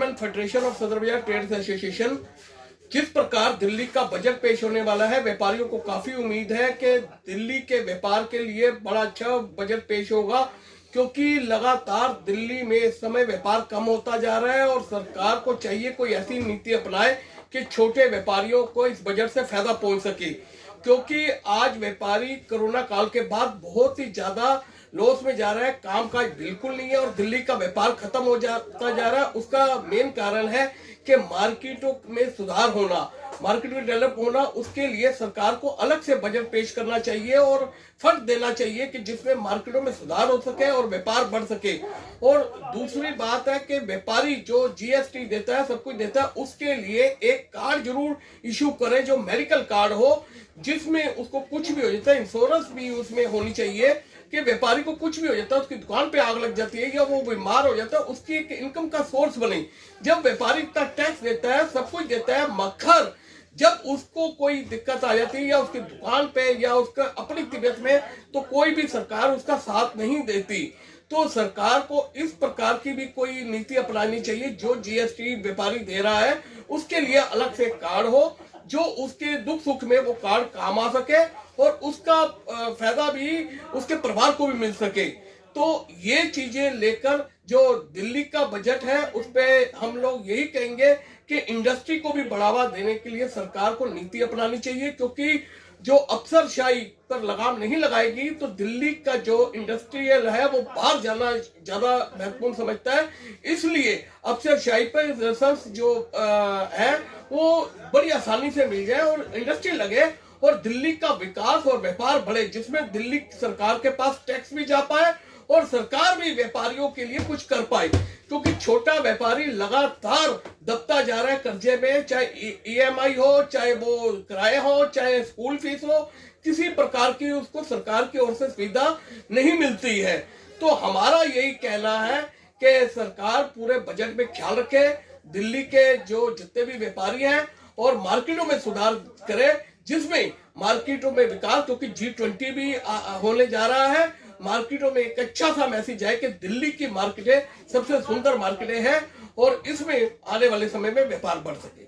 Chairman federation of सदर बाजार trade association, जिस प्रकार दिल्ली का बजट पेश होने वाला है, व्यापारियों को काफी उम्मीद है कि दिल्ली के व्यापार के लिए बड़ा अच्छा बजट पेश होगा, क्योंकि लगातार दिल्ली में इस समय व्यापार कम होता जा रहा है और सरकार को चाहिए कोई ऐसी नीति अपनाए कि छोटे व्यापारियों को इस बजट से फायदा पहुंच सके। क्योंकि आज व्यापारी कोरोना काल के बाद बहुत ही ज्यादा लॉस में जा रहा है, कामकाज बिल्कुल नहीं है और दिल्ली का व्यापार खत्म हो जाता जा रहा है। उसका मेन कारण है कि मार्केटों में सुधार होना, मार्केट में डेवलप होना। उसके लिए सरकार को अलग से बजट पेश करना चाहिए और फंड देना चाहिए कि जिसमें मार्केटों में सुधार हो सके और व्यापार बढ़ सके। और दूसरी बात है कि व्यापारी जो जीएसटी देता है, सब कुछ देता है, उसके लिए एक कार्ड जरूर इशू करे जो मेडिकल कार्ड हो, जिसमें उसको कुछ भी हो जाता है, इंश्योरेंस भी उसमें होनी चाहिए कि व्यापारी को कुछ भी हो जाता है, उसकी दुकान पे आग लग जाती है या वो बीमार हो जाता है, उसकी एक इनकम का सोर्स बने। जब व्यापारी इतना टैक्स देता है, सब कुछ देता है, मगर जब उसको कोई दिक्कत आ जाती है या उसकी दुकान पे या उसका अपनी तबीयत में, तो कोई भी सरकार उसका साथ नहीं देती। तो सरकार को इस प्रकार की भी कोई नीति अपनानी चाहिए। जो जीएसटी व्यापारी दे रहा है उसके लिए अलग से कार्ड हो, जो उसके दुख सुख में वो कार्ड काम आ सके और उसका फायदा भी उसके परिवार को भी मिल सके। तो ये चीजें लेकर जो दिल्ली का बजट है उस पे हम लोग यही कहेंगे कि इंडस्ट्री को भी बढ़ावा देने के लिए सरकार को नीति अपनानी चाहिए, क्योंकि जो अफसरशाही पर लगाम नहीं लगाएगी तो दिल्ली का जो इंडस्ट्रियल है वो बाहर जाना ज्यादा महत्वपूर्ण समझता है। इसलिए अफसरशाही पर रिसर्च जो है वो बड़ी आसानी से मिल जाए और इंडस्ट्री लगे और दिल्ली का विकास और व्यापार बढ़े, जिसमें दिल्ली सरकार के पास टैक्स भी जा पाए और सरकार भी व्यापारियों के लिए कुछ कर पाए। क्योंकि छोटा व्यापारी लगातार दबता जा रहा है कर्जे में, चाहे ईएमआई हो, चाहे वो किराया हो, चाहे स्कूल फीस हो, किसी प्रकार की उसको सरकार की ओर से सुविधा नहीं मिलती है। तो हमारा यही कहना है कि सरकार पूरे बजट में ख्याल रखे, दिल्ली के जो जितने भी व्यापारी हैं और मार्केटों में सुधार करे, जिसमें मार्केटों में विकास, क्योंकि G20 भी होने जा रहा है, मार्केटों में एक अच्छा सा मैसेज है कि दिल्ली की मार्केटें सबसे सुंदर मार्केटें हैं और इसमें आने वाले समय में व्यापार बढ़ सके।